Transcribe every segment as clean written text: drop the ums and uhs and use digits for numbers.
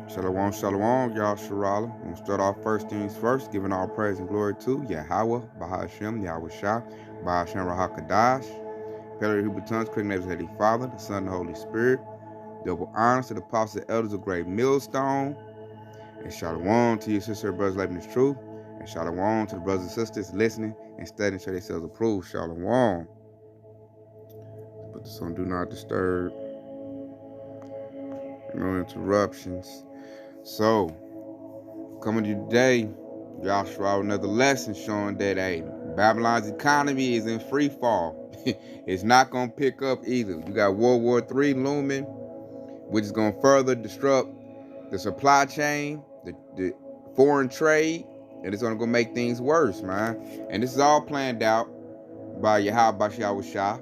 Shalom, shalom, y'all Sharala. I'm going to start off first things first, giving all praise and glory to Yahweh, Bahashem, Yahweh Shah, Bahashem Rahakadash, Pellet Hebrew tongues, quick names of Heavenly Father, the Son, and the Holy Spirit. Double honors to the apostles and elders of Great Millstone. And shalom to your sister and brothers living this truth. And shalom to the brothers and sisters listening and studying to show themselves approved. Shalom. Put this on Do Not Disturb. No interruptions. So, coming to you today, Joshua, another lesson showing that Babylon's economy is in free fall. It's not going to pick up either. You got World War III looming, which is going to further disrupt the supply chain, the foreign trade, and it's going to go make things worse, man. And this is all planned out by Yahweh Shah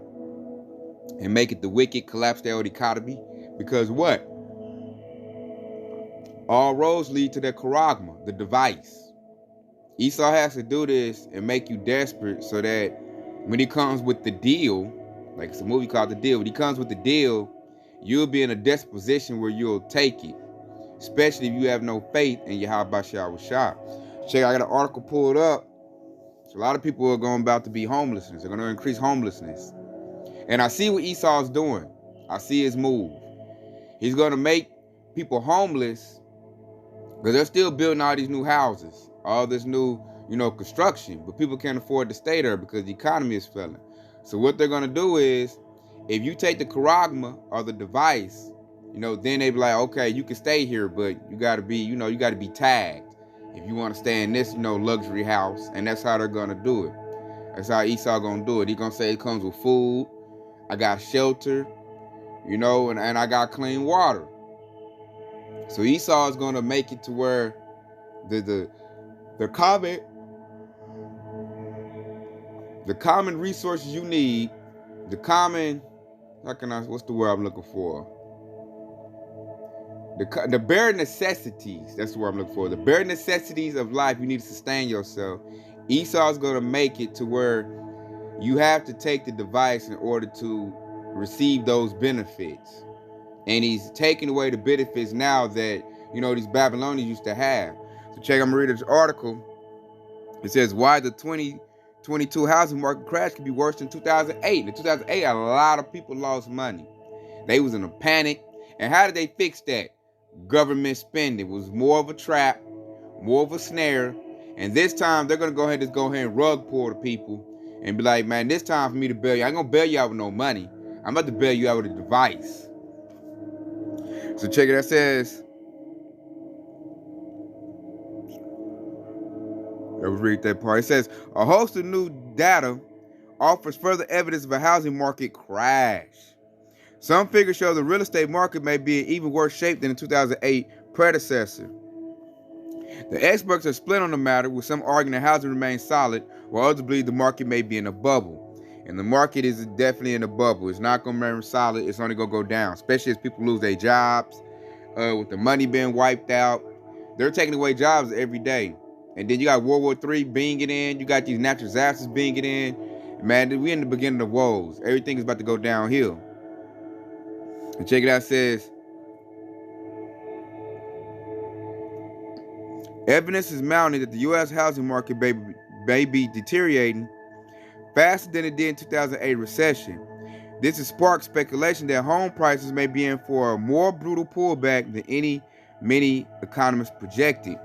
and make it the wicked, collapse their old economy. Because what? All roads lead to the charagma, the device. Esau has to do this and make you desperate so that when he comes with the deal, like it's a movie called The Deal, when he comes with the deal, you'll be in a desperate position where you'll take it, especially if you have no faith in Yahweh Shah. Check, I got an article pulled up. So a lot of people are going about to be homelessness. They're going to increase homelessness. And I see what Esau's doing. I see his move. He's going to make people homeless because they're still building all these new houses, all this new, construction, but people can't afford to stay there because the economy is failing. So what they're gonna do is, if you take the charagma or the device, then they be like, okay, you can stay here, but you gotta be, tagged if you want to stay in this, luxury house, and that's how they're gonna do it. That's how Esau gonna do it. He gonna say it comes with food, I got shelter, and I got clean water. So Esau is going to make it to where the common resources you need, what's the word I'm looking for? The bare necessities, that's the word I'm looking for. The bare necessities of life you need to sustain yourself. Esau is going to make it to where you have to take the device in order to receive those benefits. And he's taking away the benefits now that, these Babylonians used to have. So check, I'm going to read this article. It says, why the 2022 housing market crash could be worse than 2008. In 2008, a lot of people lost money. They was in a panic. And how did they fix that? Government spending was more of a trap, more of a snare. And this time, they're going to go ahead and rug pull the people and be like, man, this time for me to bail you. I ain't going to bail you out with no money. I'm about to bail you out with a device. So check it, that says, let's read that part. It says, a host of new data offers further evidence of a housing market crash. Some figures show the real estate market may be in even worse shape than the 2008 predecessor. The experts are split on the matter, with some arguing that housing remains solid, while others believe the market may be in a bubble. And the market is definitely in a bubble. It's not going to remain solid. It's only going to go down, especially as people lose their jobs, with the money being wiped out. They're taking away jobs every day. And then you got World War III being it in. You got these natural disasters being it in. Man, we're in the beginning of woes. Everything is about to go downhill. And check it out, it says, evidence is mounting that the U.S. housing market may be deteriorating faster than it did in 2008 recession. This has sparked speculation that home prices may be in for a more brutal pullback than many economists projected.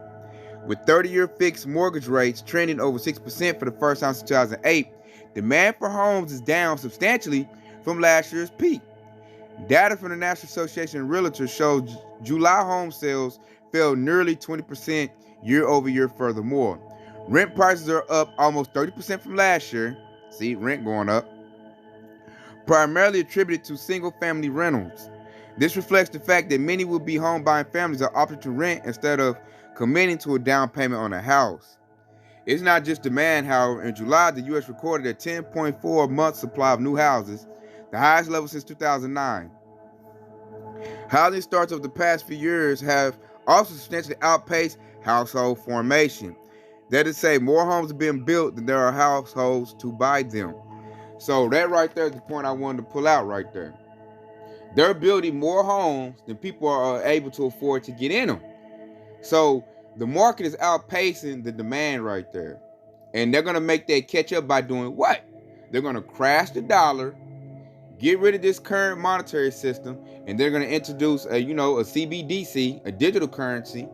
With 30-year fixed mortgage rates trending over 6% for the first time since 2008, demand for homes is down substantially from last year's peak. Data from the National Association of Realtors shows July home sales fell nearly 20% year over year. Furthermore, rent prices are up almost 30% from last year. See, rent going up. Primarily attributed to single-family rentals. This reflects the fact that many will-be home-buying families are opting to rent instead of committing to a down payment on a house. It's not just demand, however. In July, the U.S. recorded a 10.4 month supply of new houses, the highest level since 2009. Housing starts over the past few years have also substantially outpaced household formation. That is to say, more homes are being built than there are households to buy them. So that right there is the point I wanted to pull out right there. They're building more homes than people are able to afford to get in them. So the market is outpacing the demand right there. And they're going to make that catch up by doing what? They're going to crash the dollar, get rid of this current monetary system, and they're going to introduce a CBDC, a digital currency.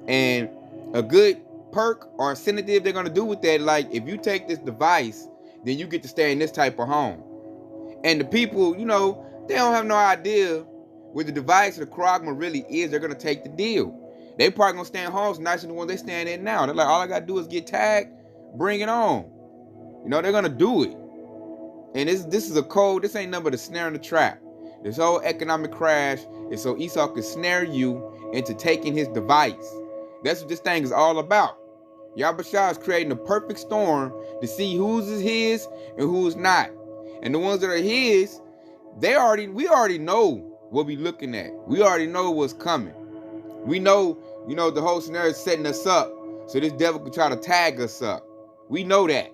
And a good perk or incentive they're going to do with that, like if you take this device, then you get to stay in this type of home. And the people, they don't have no idea what the device or the Krogma really is. They're going to take the deal. They probably going to stay in homes nicer than the ones they stand in now. They're like, all I got to do is get tagged, bring it on. They're going to do it. And this is a code. This ain't nothing but a snare and a trap. This whole economic crash is so Esau can snare you into taking his device. That's what this thing is all about. Yahweh is creating a perfect storm to see who's his and who's not. And the ones that are his, we already know what we're looking at. We already know what's coming. We know, the whole scenario is setting us up so this devil can try to tag us up. We know that.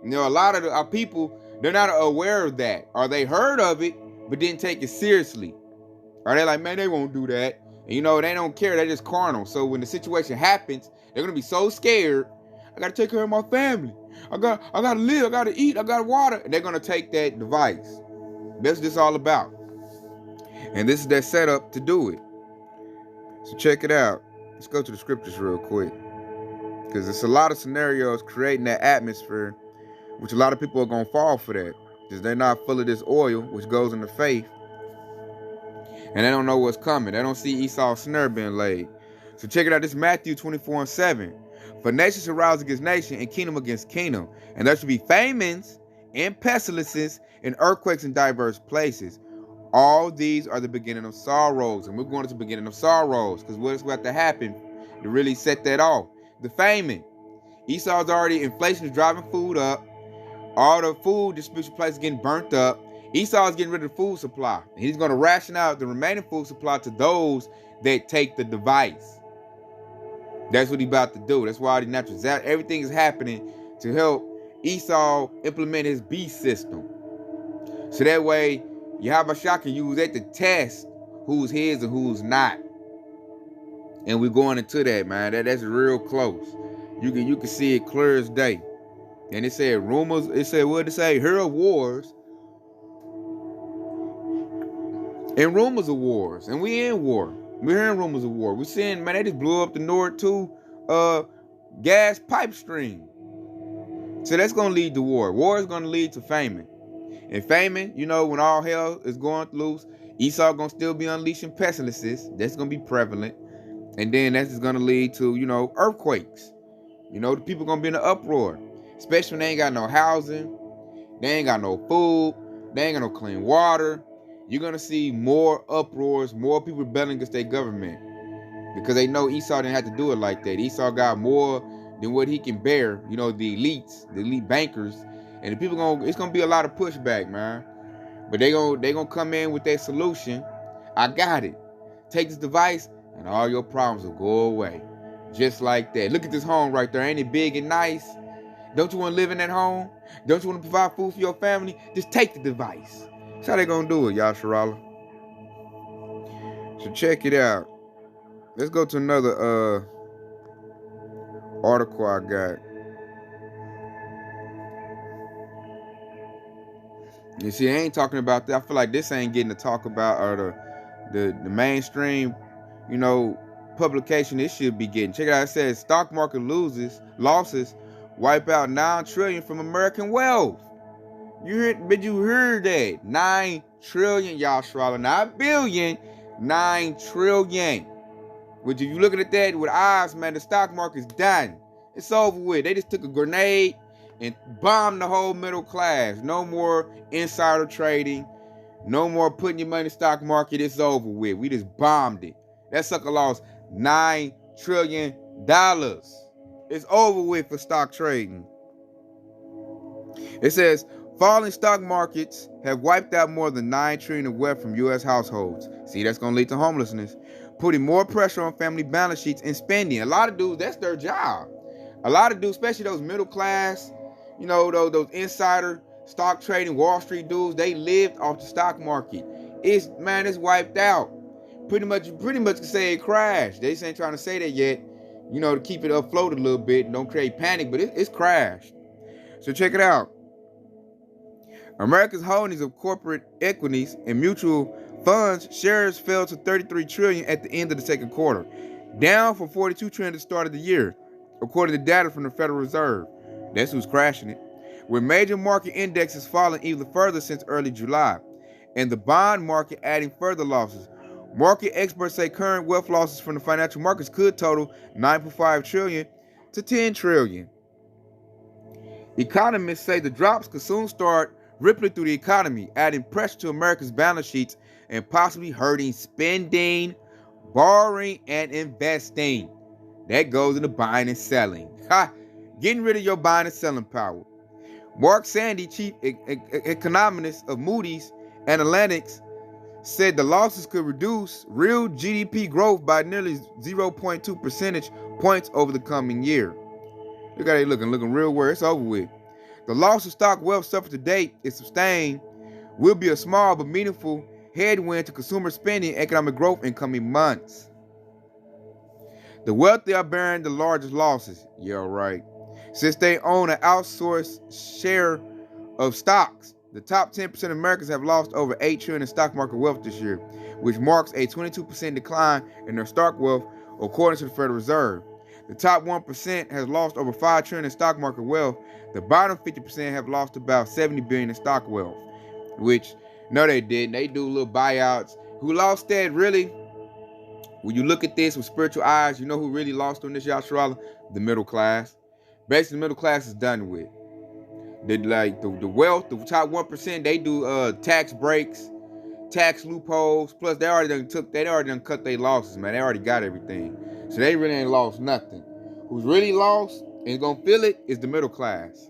A lot of our people, they're not aware of that. Or they heard of it, but didn't take it seriously. Or they're like, man, they won't do that. And they don't care. They're just carnal. So when the situation happens, they're going to be so scared. I got to take care of my family. I got to live. I got to eat. I got water. And they're going to take that device. That's what this all about. And this is their setup to do it. So check it out. Let's go to the scriptures real quick. Because there's a lot of scenarios creating that atmosphere, which a lot of people are going to fall for that. Because they're not full of this oil, which goes into faith. And they don't know what's coming. They don't see Esau's snare being laid. So check it out. This is Matthew 24:7. For nation shall rise against nation, and kingdom against kingdom. And there shall be famines and pestilences and earthquakes in diverse places. All these are the beginning of sorrows. And we're going to the beginning of sorrows. Because what's about to happen to really set that off? The famine. Esau's already, inflation is driving food up. All the food distribution places getting burnt up. Esau is getting rid of the food supply. And he's going to ration out the remaining food supply to those that take the device. That's what he's about to do. That's why the natural everything is happening to help Esau implement his beast system. So that way, Yahweh can use that to test who's his and who's not. And we're going into that, man. That's real close. You can see it clear as day. And it said rumors. It said what it say? Hear of wars. And rumors of wars. And we in war. We're hearing rumors of war. We're seeing, man, they just blew up the Nord 2 gas pipe stream. So that's going to lead to war. War is going to lead to famine. And famine, when all hell is going loose, Esau going to still be unleashing pestilences. That's going to be prevalent. And then that's just going to lead to, earthquakes. The people going to be in an uproar. Especially when they ain't got no housing. They ain't got no food. They ain't got no clean water. You're going to see more uproars, more people rebelling against their government. Because they know Esau didn't have to do it like that. Esau got more than what he can bear. The elites, the elite bankers. And the people it's going to be a lot of pushback, man. But they gonna come in with their solution. I got it. Take this device and all your problems will go away. Just like that. Look at this home right there. Ain't it big and nice? Don't you want to live in that home? Don't you want to provide food for your family? Just take the device. That's how they gonna do it, Yasharala. So check it out. Let's go to another article I got. You see, I ain't talking about that. I feel like this ain't getting to talk about or the mainstream, publication this should be getting. Check it out. It says stock market losses wipe out $9 trillion from American wealth. You heard that? 9 trillion, Yasharala, not billion, 9 trillion. Which if you looking at that with eyes, man, the stock market's done. It's over with. They just took a grenade and bombed the whole middle class. No more insider trading. No more putting your money in the stock market. It's over with. We just bombed it. That sucker lost $9 trillion. It's over with for stock trading. It says, falling stock markets have wiped out more than $9 trillion of wealth from U.S. households. See, that's going to lead to homelessness, putting more pressure on family balance sheets and spending. A lot of dudes, that's their job. A lot of dudes, especially those middle class, those insider stock trading, Wall Street dudes, they lived off the stock market. It's wiped out. pretty much can say it crashed. They just ain't trying to say that yet, to keep it afloat a little bit and don't create panic, but it's crashed. So check it out. America's holdings of corporate equities and mutual funds shares fell to 33 trillion at the end of the second quarter, down from 42 trillion at the start of the year, according to data from the Federal Reserve. That's who's crashing it. With major market indexes falling even further since early July, and the bond market adding further losses. Market experts say current wealth losses from the financial markets could total 9.5 trillion to 10 trillion. Economists say the drops could soon start rippling through the economy, adding pressure to America's balance sheets and possibly hurting spending, borrowing, and investing. That goes into buying and selling. Getting rid of your buying and selling power. Mark Sandy, chief economist of Moody's Analytics, said the losses could reduce real GDP growth by nearly 0.2 percentage points over the coming year. Look at it looking real worse. It's over with. The loss of stock wealth suffered to date, if sustained, will be a small but meaningful headwind to consumer spending and economic growth in coming months. The wealthy are bearing the largest losses. Yeah, right. Since they own an outsourced share of stocks, the top 10% of Americans have lost over $8 trillion in stock market wealth this year, which marks a 22% decline in their stock wealth, according to the Federal Reserve. The top 1% has lost over $5 trillion in stock market wealth. The bottom 50% have lost about $70 billion in stock wealth, which, no, they didn't. They do little buyouts. Who lost that, really? When you look at this with spiritual eyes, you know who really lost on this, Yasharala? The middle class. Basically, the middle class is done with. The wealth, the top 1%, they do tax breaks, tax loopholes. Plus, they already done cut their losses, man. They already got everything. So they really ain't lost nothing. Who's really lost and gonna feel it is the middle class.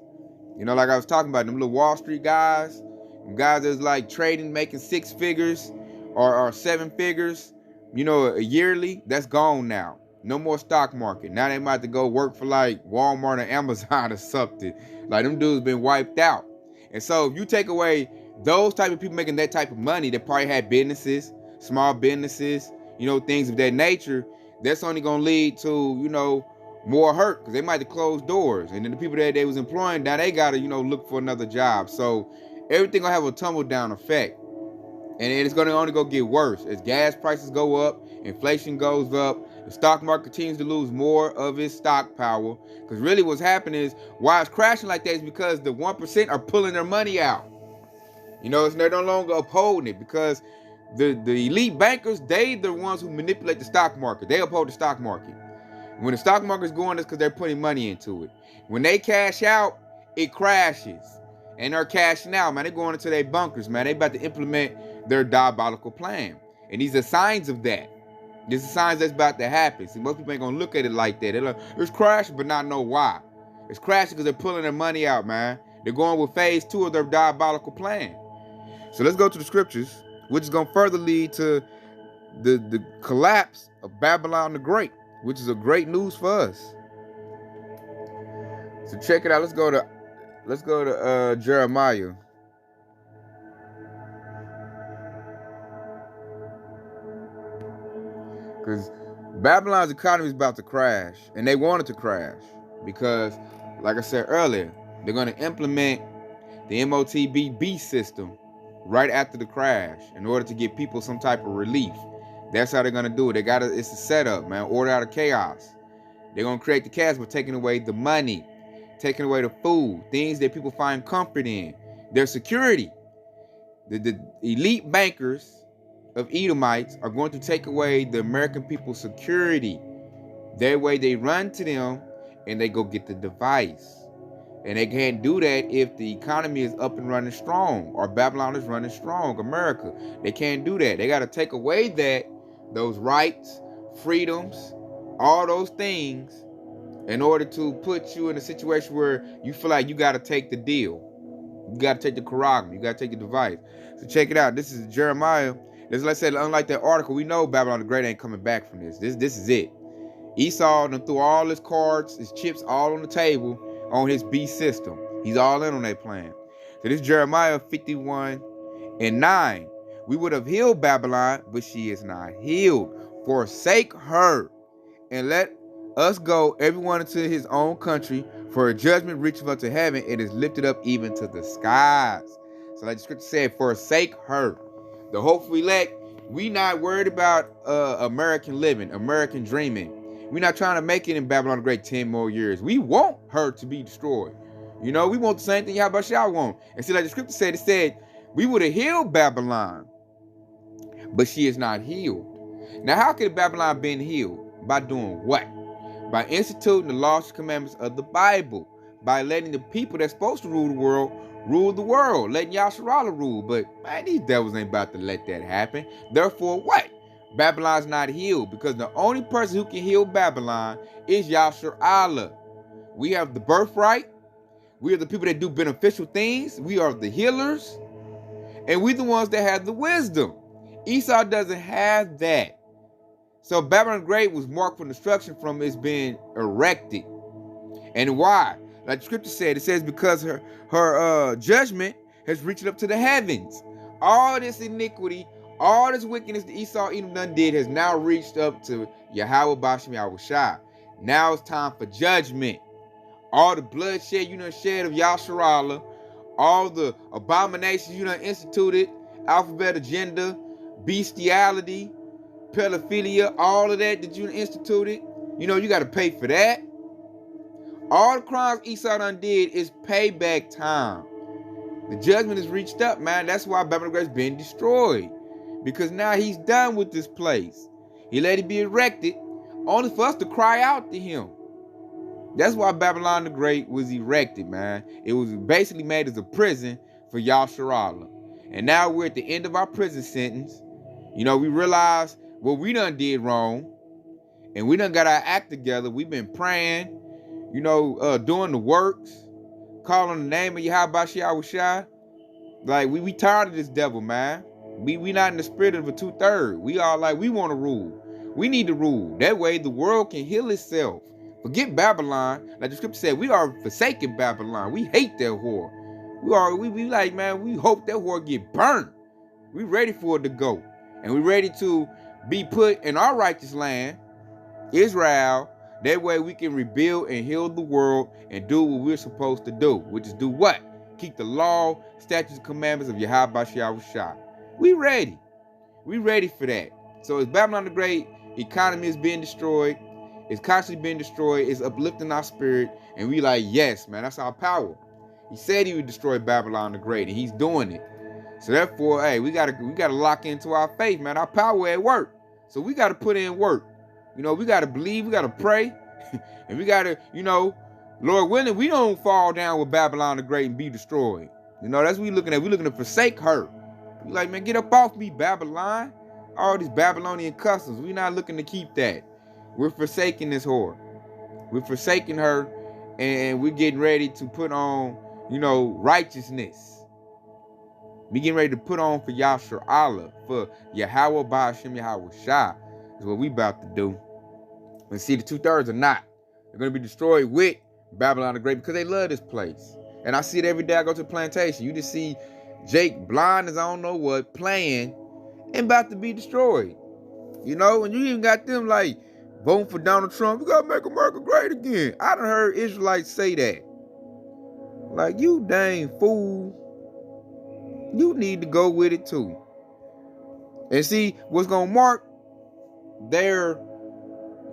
Like I was talking about, them little Wall Street guys, them guys that's like trading, making 6 figures or 7 figures, yearly, that's gone now. No more stock market. Now they might have to go work for like Walmart or Amazon or something. Like them dudes been wiped out. And so if you take away those type of people making that type of money that probably had businesses, small businesses, things of that nature, that's only gonna lead to, more hurt, because they might have to close doors. And then the people that they was employing, now they gotta, look for another job. So everything gonna have a tumble down effect. And it's going to only go get worse. As gas prices go up, inflation goes up, the stock market continues to lose more of its stock power. Because really what's happening is, why it's crashing like that is because the 1% are pulling their money out. They're no longer upholding it, because the elite bankers, they the ones who manipulate the stock market. They uphold the stock market. When the stock market's going, it's because they're putting money into it. When they cash out, it crashes. And they're cashing out, man. They're going into their bunkers, man. They about to implement their diabolical plan. And these are signs of that. These are signs that's about to happen. See, most people ain't going to look at it like that. They're like, it's crashing, but not know why. It's crashing because they're pulling their money out, man. They're going with phase 2 of their diabolical plan. So let's go to the scriptures, which is going to further lead to the collapse of Babylon the Great, which is a great news for us. So check it out. Let's go to Jeremiah. Because Babylon's economy is about to crash, and they want it to crash because, like I said earlier, they're going to implement the MOTBB system right after the crash in order to give people some type of relief. That's how they're going to do it. It's a setup, man. Order out of chaos. They're going to create the chaos by taking away the money, taking away the food, things that people find comfort in, their security. The elite bankers of Edomites are going to take away the American people's security. That way they run to them and they go get the device. And they can't do that if the economy is up and running strong, or Babylon is running strong, America. They can't do that. They got to take away those rights, freedoms, all those things in order to put you in a situation where you feel like you got to take the deal. You got to take the charagma. You got to take the device. So check it out. This is Jeremiah. Like I said, unlike that article, we know Babylon the Great ain't coming back from this. This is it. Esau done threw all his cards, his chips all on the table on his beast system. He's all in on that plan. So this is Jeremiah 51:9. We would have healed Babylon, but she is not healed. Forsake her, and let us go, everyone into his own country, for a judgment reacheth unto heaven, and is lifted up even to the skies. So like the scripture said, forsake her. The hopeful elect, we not worried about American living, American dreaming. We're not trying to make it in Babylon the Great 10 more years. We want her to be destroyed. You know, we want the same thing Yahushua want. And see, like the scripture said, it said, we would have healed Babylon, but she is not healed. Now, how could Babylon been healed? By doing what? By instituting the laws and commandments of the Bible. By letting the people that's supposed to rule the world. Letting Yasharala rule. But, man, these devils ain't about to let that happen. Therefore, what? Babylon's not healed, because the only person who can heal Babylon is Yasharala. We have the birthright. We are the people that do beneficial things. We are the healers. And we the ones that have the wisdom. Esau doesn't have that. So Babylon the Great was marked for destruction from its being erected. And why? Like the scripture said, it says because her judgment has reached up to the heavens. All this iniquity, all this wickedness that Esau Edom done did has now reached up to Yahweh Bashem Yahushua. Now it's time for judgment. All the bloodshed you done shed of Yasharala, all the abominations you done instituted, alphabet agenda, bestiality, pedophilia, all of that you instituted, you know, you got to pay for that. All the crimes Esau done did is payback time. The judgment is reached up, man. That's why Babylon the Great's been destroyed. Because now he's done with this place. He let it be erected only for us to cry out to him. That's why Babylon the Great was erected, man. It was basically made as a prison for Yasharala. And now we're at the end of our prison sentence. You know, we realize what we done did wrong. And we done got our act together. We've been praying, you know, doing the works, calling the name of Yahweh Yahushua. Like, we tired of this devil, man. We not in the spirit of a 2/3. We all like, we want to rule. We need to rule. That way the world can heal itself. Forget Babylon. Like the scripture said, we are forsaking Babylon. We hate that whore. We like, man, we hope that whore get burned. We ready for it to go. And we ready to be put in our righteous land, Israel. That way we can rebuild and heal the world and do what we're supposed to do. Which is do what? Keep the law, statutes, and commandments of Yahweh Yahushua. We ready. We ready for that. So as Babylon the Great economy is being destroyed, it's constantly being destroyed, it's uplifting our spirit, and we like, yes, man, that's our power. He said he would destroy Babylon the Great, and he's doing it. So therefore, hey, we gotta lock into our faith, man. Our power at work. So we gotta put in work. You know, we gotta believe, we gotta pray, and we gotta, you know, Lord willing, we don't fall down with Babylon the Great and be destroyed. You know, that's what we looking at. We looking to forsake her. We like, man, get up off me, Babylon. All these Babylonian customs. We not looking to keep that. We're forsaking this whore. We're forsaking her, and we're getting ready to put on, you know, righteousness. We getting ready to put on for Yahshua Allah, for Yahweh Ba'ashem Yahweh Shah, is what we about to do. And see, the 2/3 are not. They're going to be destroyed with Babylon the Great because they love this place. And I see it every day I go to the plantation. You just see Jake blind as I don't know what, playing, and about to be destroyed. You know, and you even got them like, voting for Donald Trump, we gotta make America great again. I done heard Israelites say that. Like, you dang fool. You need to go with it too. And see, what's gonna mark their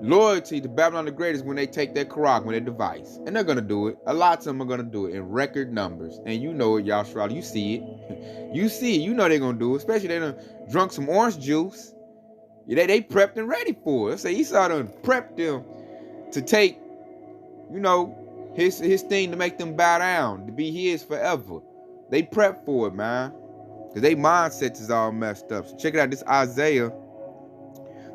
loyalty to Babylon the Great is when they take their Quran, when they device. And they're gonna do it. A lot of them are gonna do it in record numbers. And you know it, Yashra. You see it. You see it. You know they're gonna do it. Especially they done drunk some orange juice. Yeah, they prepped and ready for it. Say Esau done prepped them to take, you know, his thing to make them bow down, to be his forever. They prepped for it, man. Because their mindset is all messed up. So check it out. This Isaiah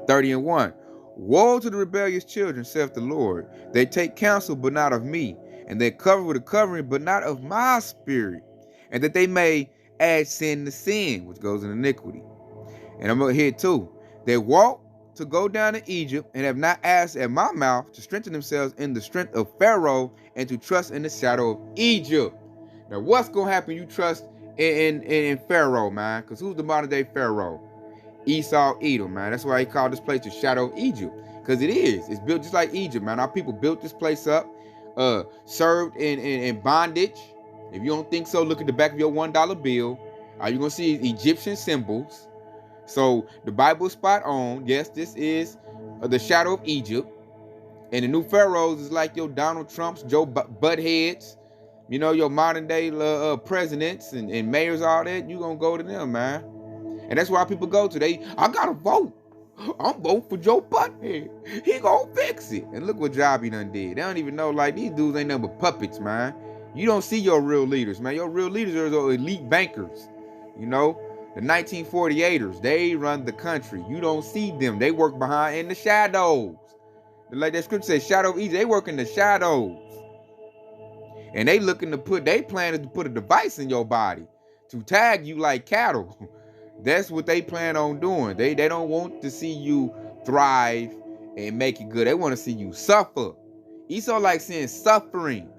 30:1. Woe to the rebellious children, saith the Lord. They take counsel, but not of me. And they cover with a covering, but not of my spirit. And that they may add sin to sin, which goes in iniquity. And I'm going to hit too. They walk to go down to Egypt and have not asked at my mouth to strengthen themselves in the strength of Pharaoh and to trust in the shadow of Egypt. Now, what's going to happen? You trust in Pharaoh, man. Because who's the modern day Pharaoh? Esau, Edom, man. That's why he called this place the shadow of Egypt. Because it is. It's built just like Egypt, man. Our people built this place up, served in bondage. If you don't think so, look at the back of your $1 bill. Are you going to see Egyptian symbols? So the Bible is spot on. Yes, this is the shadow of Egypt. And the new pharaohs is like your Donald Trumps, Joe Buttheads, you know, your modern day presidents and mayors, all that. You gonna go to them, man. And that's why people go to. I gotta vote. I'm voting for Joe Butthead. He gonna fix it. And look what job he done did. They don't even know, like, these dudes ain't nothing but puppets, man. You don't see your real leaders, man. Your real leaders are those elite bankers. You know, the 1948ers, they run the country. You don't see them. They work behind in the shadows. Like that scripture says, shadow of Egypt, they work in the shadows. And they looking to they plan is to put a device in your body to tag you like cattle. That's what they plan on doing. They don't want to see you thrive and make it good. They want to see you suffer. Esau like seeing suffering.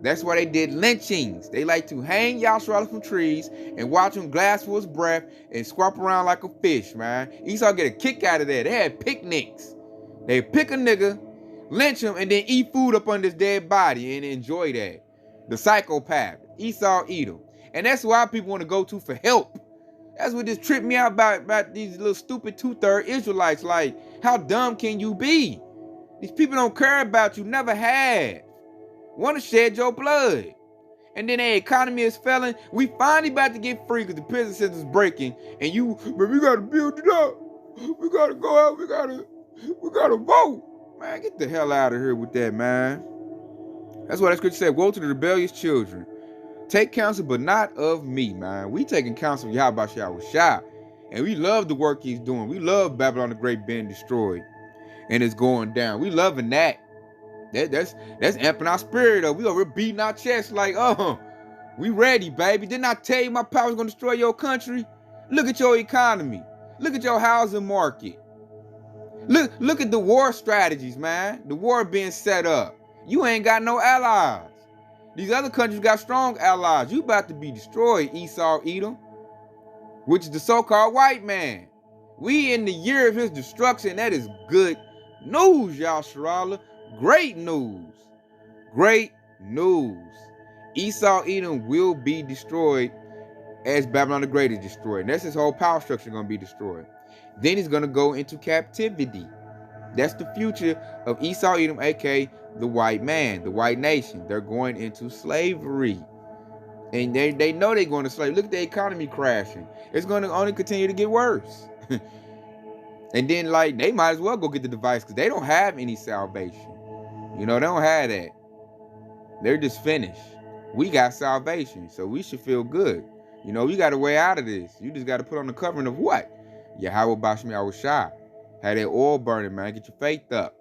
That's why they did lynchings. They like to hang Yahshua from trees and watch him glass for his breath and squawk around like a fish, man. Esau get a kick out of that. They had picnics. They pick a nigga, lynch him, and then eat food up on his dead body and enjoy that. The psychopath, Esau, Edom. And that's why people want to go to for help. That's what just tripped me out about these little stupid 2/3 Israelites. Like, how dumb can you be? These people don't care about you, never have. Want to shed your blood. And then the economy is failing. We finally about to get free because the prison system is breaking. And but we got to build it up. We got to go out. We got to vote. Man, get the hell out of here with that, man. That's why that scripture said, woe to the rebellious children. Take counsel, but not of me, man. We taking counsel of Yahweh Shah. And we love the work he's doing. We love Babylon the Great being destroyed. And it's going down. We loving that. That's amping our spirit up. We over beating our chest like, we ready, baby. Didn't I tell you my power's gonna destroy your country? Look at your economy. Look at your housing market. Look at the war strategies, man. The war being set up. You ain't got no allies. These other countries got strong allies. You about to be destroyed, Esau, Edom, which is the so-called white man. We in the year of his destruction. That is good news, Yahshua. Great news. Great news. Esau, Edom will be destroyed as Babylon the Great is destroyed. And that's his whole power structure going to be destroyed. Then he's going to go into captivity. That's the future of Esau, Edom, aka the white man, the white nation. They're going into slavery. And they know they're going to slavery. Look at the economy crashing. It's going to only continue to get worse. And then, like, they might as well go get the device because they don't have any salvation. You know, they don't have that. They're just finished. We got salvation, so we should feel good. You know, we got a way out of this. You just got to put on the covering of what? Yahweh Bashmi Awashai. Have that oil burning, man. Get your faith up.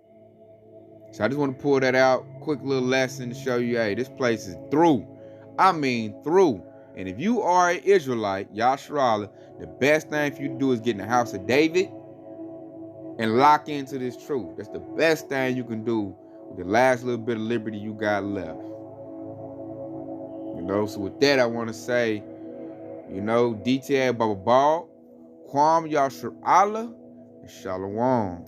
So I just want to pull that out. Quick little lesson to show you, hey, this place is through. I mean through. And if you are an Israelite, Yahshua, the best thing for you to do is get in the house of David and lock into this truth. That's the best thing you can do with the last little bit of liberty you got left. You know, so with that, I want to say, you know, DTA Baba Ball, Kwam Yahshua, and Shalom.